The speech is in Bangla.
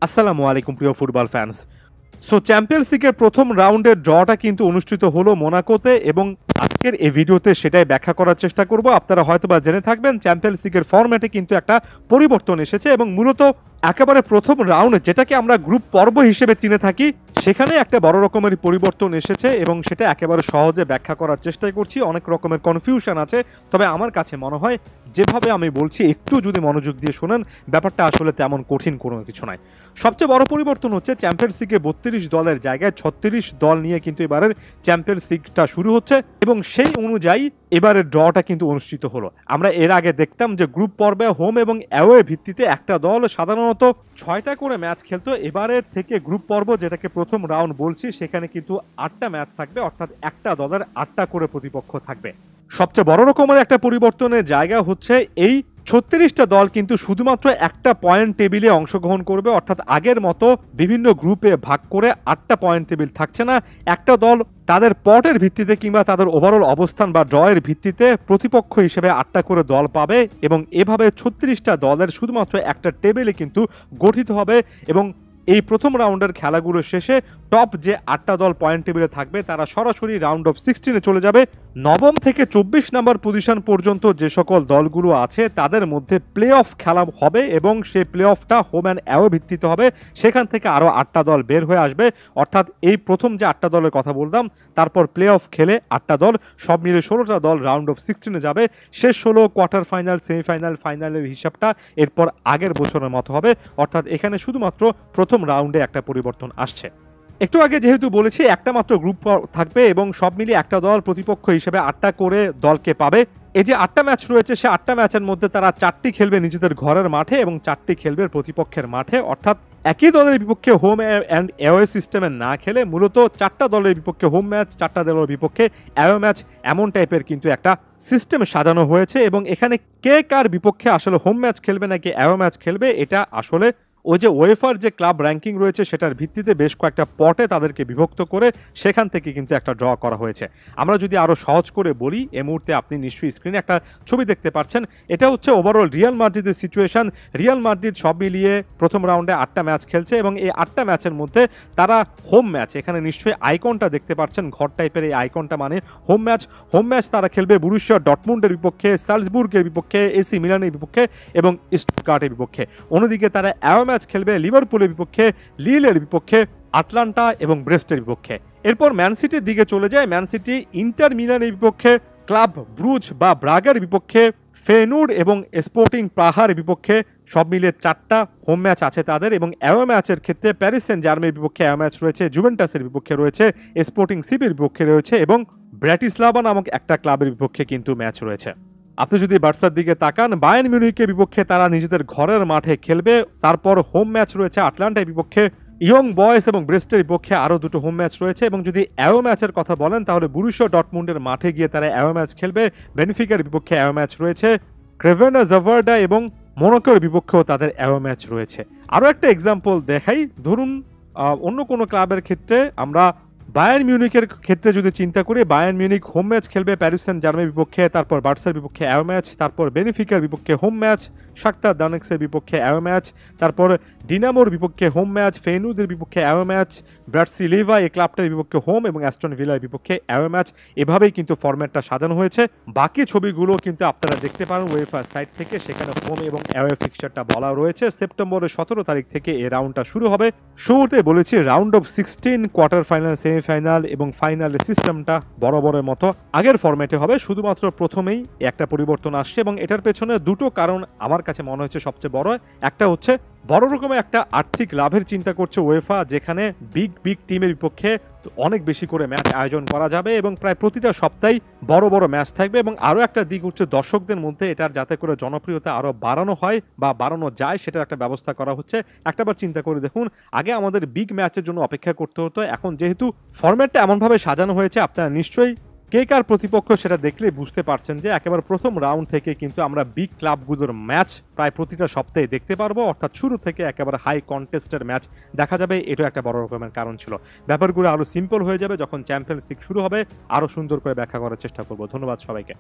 আসসালামু আলাইকুম প্রিয় ফুটবল ফ্যান্স। চ্যাম্পিয়ন্স লিগের প্রথম রাউন্ডের ড্রটা কিন্তু অনুষ্ঠিত হলো মোনাকোতে এবং আজকের এই ভিডিওতে সেটাই ব্যাখ্যা করার চেষ্টা করব। আপনারা হয়তোবা জেনে থাকবেন চ্যাম্পিয়ন্স লিগের ফরম্যাটে কিন্তু একটা পরিবর্তন এসেছে এবং মূলত একেবারে প্রথম রাউন্ড যেটাকে আমরা গ্রুপ পর্ব হিসেবে চিনে থাকি সেখানে একটা বড় রকমের পরিবর্তন এসেছে এবং সেটা একেবারে সহজে ব্যাখ্যা করার চেষ্টা করছি। অনেক রকমের কনফিউশন আছে, তবে আমার কাছে মনে হয় যেভাবে আমি বলছি একটু যদি মনোযোগ দিয়ে শোনেন ব্যাপারটা আসলে তেমন কঠিন কোনো কিছু নয়। সবচেয়ে বড় পরিবর্তন হচ্ছে চ্যাম্পিয়ন্স লিগে 32 দলের জায়গায় 36 দল নিয়ে কিন্তু এবারের চ্যাম্পিয়ন্স লিগটা শুরু হচ্ছে এবং সেই অনুযায়ী এবারের ড্রটা কিন্তু অনুষ্ঠিত হলো। আমরা এর আগে দেখতাম যে গ্রুপ পর্বে হোম এবং অ্যাওয়ে ভিত্তিতে একটা দল সাধারণত 6টা করে ম্যাচ খেলতো। এবারের থেকে গ্রুপ পর্ব যেটাকে প্রথম রাউন্ড বলছি সেখানে কিন্তু 8টা ম্যাচ থাকবে, অর্থাৎ একটা দলের 8টা করে প্রতিপক্ষ থাকবে। সবচেয়ে বড় রকমের একটা পরিবর্তনের জায়গা হচ্ছে এই 36টা দল কিন্তু শুধুমাত্র একটা পয়েন্ট টেবিলে অংশগ্রহণ করবে, অর্থাৎ আগের মতো বিভিন্ন গ্রুপে ভাগ করে 8টা পয়েন্ট টেবিল থাকছে না। একটা দল তাদের পটের ভিত্তিতে কিংবা তাদের ওভারঅল অবস্থান বা ড্রয়ের ভিত্তিতে প্রতিপক্ষ হিসেবে 8টা করে দল পাবে এবং এভাবে 36টা দলের শুধুমাত্র একটা টেবিলে কিন্তু গঠিত হবে এবং এই প্রথম রাউন্ডের খেলাগুলো শেষে টপ যে 8টা দল পয়েন্ট টেবিলে থাকবে তারা সরাসরি রাউন্ড অফ 16-এ চলে যাবে। নবম থেকে 24 নম্বর পজিশন পর্যন্ত যে সকল দলগুলো আছে তাদের মধ্যে প্লে অফ খেলা হবে এবং সেই প্লে অফটা হোম অ্যান্ড অ্যাওয়ে ভিত্তিতে হবে। সেখান থেকে আরও 8টা দল বের হয়ে আসবে, অর্থাৎ এই প্রথম যে 8টা দলের কথা বললাম তারপর প্লে অফ খেলে 8টা দল সব মিলে 16টা দল রাউন্ড অফ 16-এ যাবে। শেষ 16 কোয়ার্টার ফাইনাল, সেমিফাইনাল, ফাইনালের হিসাবটা এরপর আগের বছরের মতো হবে, অর্থাৎ এখানে শুধুমাত্র প্রথম রাউন্ডে একটা পরিবর্তন আসছে। একটু আগে যেহেতু বলেছি একটা মাত্র গ্রুপ থাকবে এবং সব মিলিয়ে একটা দল প্রতিপক্ষ হিসেবে 8টা করে দলকে পাবে। এই যে 8টা ম্যাচ রয়েছে সে 8টা ম্যাচের মধ্যে তারা 4টি খেলবে নিজেদের ঘরের মাঠে এবং 4টি খেলবে প্রতিপক্ষের মাঠে, অর্থাৎ একই দলের বিপক্ষে হোম অ্যান্ড অ্যাওয়ে সিস্টেমে না খেলে মূলত 4টা দলের বিপক্ষে হোম ম্যাচ, 4টা দলের বিপক্ষে অ্যাওয়ে ম্যাচ এমন টাইপের কিন্তু একটা সিস্টেম সাজানো হয়েছে এবং এখানে কে কার বিপক্ষে আসলে হোম ম্যাচ খেলবে নাকি অ্যাওয়ে ম্যাচ খেলবে এটা আসলে ওই যে ওয়েফার যে ক্লাব র্যাঙ্কিং রয়েছে সেটার ভিত্তিতে বেশ কয়েকটা পটে তাদেরকে বিভক্ত করে সেখান থেকে কিন্তু একটা ড্র করা হয়েছে। আমরা যদি আরও সহজ করে বলি, এই মুহূর্তে আপনি নিশ্চয়ই স্ক্রিনে একটা ছবি দেখতে পাচ্ছেন, এটা হচ্ছে ওভারঅল রিয়াল মাদ্রিদের সিচুয়েশন। রিয়াল মাদ্রিদ সব মিলিয়ে প্রথম রাউন্ডে 8টা ম্যাচ খেলছে এবং এই 8টা ম্যাচের মধ্যে তারা হোম ম্যাচ, এখানে নিশ্চয়ই আইকনটা দেখতে পাচ্ছেন ঘর টাইপের এই আইকনটা মানে হোম ম্যাচ তারা খেলবে বরুসিয়া ডর্টমুন্ডের বিপক্ষে, সালজবুর্গের বিপক্ষে, এসি মিলানের বিপক্ষে এবং স্টুটগার্টের বিপক্ষে। অন্যদিকে তারা অ্যাওয়ে ম্যাচ খেলবে লিভারপুলের বিপক্ষে, লিলের বিপক্ষে, আটলান্টা এবং ব্রেস্টের বিপক্ষে। এরপর ম্যান সিটির দিকে চলে যায়। ম্যান সিটি ইন্টার মিলানের বিপক্ষে, ক্লাব ব্রুজ বা ব্রাগের বিপক্ষে, ফেনুর এবং স্পোর্টিং প্রাহার বিপক্ষে সব মিলিয়ে 4টা হোম ম্যাচ আছে তাদের এবং অ্যাওয়ে ম্যাচের ক্ষেত্রে প্যারিস সেন্ট জার্মের বিপক্ষে অ্যাওয়ে ম্যাচ রয়েছে, জুভেন্টাসের বিপক্ষে রয়েছে, স্পোর্টিং সিপির বিপক্ষে রয়েছে এবং ব্র্যাটিস্লাভা নামক একটা ক্লাবের বিপক্ষে কিন্তু ম্যাচ রয়েছে। আপনি যদি বার্সার দিকে তাকান, বায়ার্ন মিউনিখের বিপক্ষে তারা নিজেদের ঘরের মাঠে খেলবে। তারপর হোম ম্যাচ রয়েছে আটলান্টার বিপক্ষে, ইয়ং বয়েস এবং ব্রেস্টের বিপক্ষে আরও 2টো হোম ম্যাচ রয়েছে এবং যদি অ্যাওয়ে ম্যাচের কথা বলেন তাহলে বরুসিয়া ডর্টমুন্ডের মাঠে গিয়ে তারা অ্যাওয়ে ম্যাচ খেলবে, বেনফিকার বিপক্ষে অ্যাওয়ে ম্যাচ রয়েছে, ক্রেভেনা জাভার্ডা এবং মোনাকোর বিপক্ষেও তাদের অ্যাওয়ে ম্যাচ রয়েছে। আরও একটা এক্সাম্পল দেখাই, ধরুন অন্য কোনো ক্লাবের ক্ষেত্রে আমরা বায়ার্ন মিউনিখের ক্ষেত্রে যদি চিন্তা করি, বায়ার্ন মিউনিখ হোম ম্যাচ খেলবে প্যারিস সেন্ট জার্মের বিপক্ষে, তারপর বার্সার বিপক্ষে অ্যাওয়ে ম্যাচ, তারপর বেনিফিকার বিপক্ষে হোম ম্যাচ, শাখতার দানেক্সের বিপক্ষে অ্যাওয়ে ম্যাচ, তারপর ডিনামোর বিপক্ষে হোম ম্যাচ, ফেনুদের বিপক্ষে অ্যাওয়ে ম্যাচ, ব্রাটিস্লাভা এই ক্লাবটার বিপক্ষে হোম এবং অ্যাস্টন ভিলার বিপক্ষে অ্যাওয়ে ম্যাচ। এভাবেই কিন্তু ফরম্যাটটা সাজানো হয়েছে। বাকি ছবিগুলো কিন্তু আপনারা দেখতে পারেন ওয়েফার সাইট থেকে, সেখানে হোম এবং অ্যাওয়ে ফিক্সচারটা বলা রয়েছে। সেপ্টেম্বরের 17 তারিখ থেকে এই রাউন্ডটা শুরু হবে। শুরুতে বলেছি round of 16, quarter final, semifinal এবং ফাইনালের সিস্টেমটা বরাবরের মতো আগের ফরম্যাটে হবে, শুধুমাত্র প্রথমেই একটা পরিবর্তন আসছে এবং এটার পেছনে 2টো কারণ আমার কাছে মনে হচ্ছে সবচেয়ে বড়। একটা হচ্ছে বড় রকমের একটা আর্থিক লাভের চিন্তা করছে ওয়েফা, যেখানে বিগ টিমের বিপক্ষে অনেক বেশি করে ম্যাচ আয়োজন করা যাবে এবং প্রায় প্রতিটা সপ্তাহে বড় বড় ম্যাচ থাকবে এবং আরও একটা দিক হচ্ছে দর্শকদের মধ্যে এটার যাতে করে জনপ্রিয়তা আরও বাড়ানো হয় বা বাড়ানো যায় সেটার একটা ব্যবস্থা করা হচ্ছে। একটাবার চিন্তা করে দেখুন, আগে আমাদের বিগ ম্যাচের জন্য অপেক্ষা করতে হতো, এখন যেহেতু ফরম্যাটটা এমনভাবে সাজানো হয়েছে আপনারা নিশ্চয়ই কে কার প্রতিপক্ষ সেটা দেখলে বুঝতে পারছেন যে একেবারে প্রথম রাউন্ড থেকে কিন্তু আমরা বিগ ক্লাবগুলোর ম্যাচ প্রায় প্রতিটা সপ্তাহে দেখতে পারবো, অর্থাৎ শুরু থেকে একেবারে হাই কন্টেস্টের ম্যাচ দেখা যাবে। এটা একটা বড় রকমের কারণ ছিল। ব্যাপারগুলো আরও সিম্পল হয়ে যাবে যখন চ্যাম্পিয়ন্স লিগ শুরু হবে। আরও সুন্দর করে ব্যাখ্যা করার চেষ্টা করব। ধন্যবাদ সবাইকে।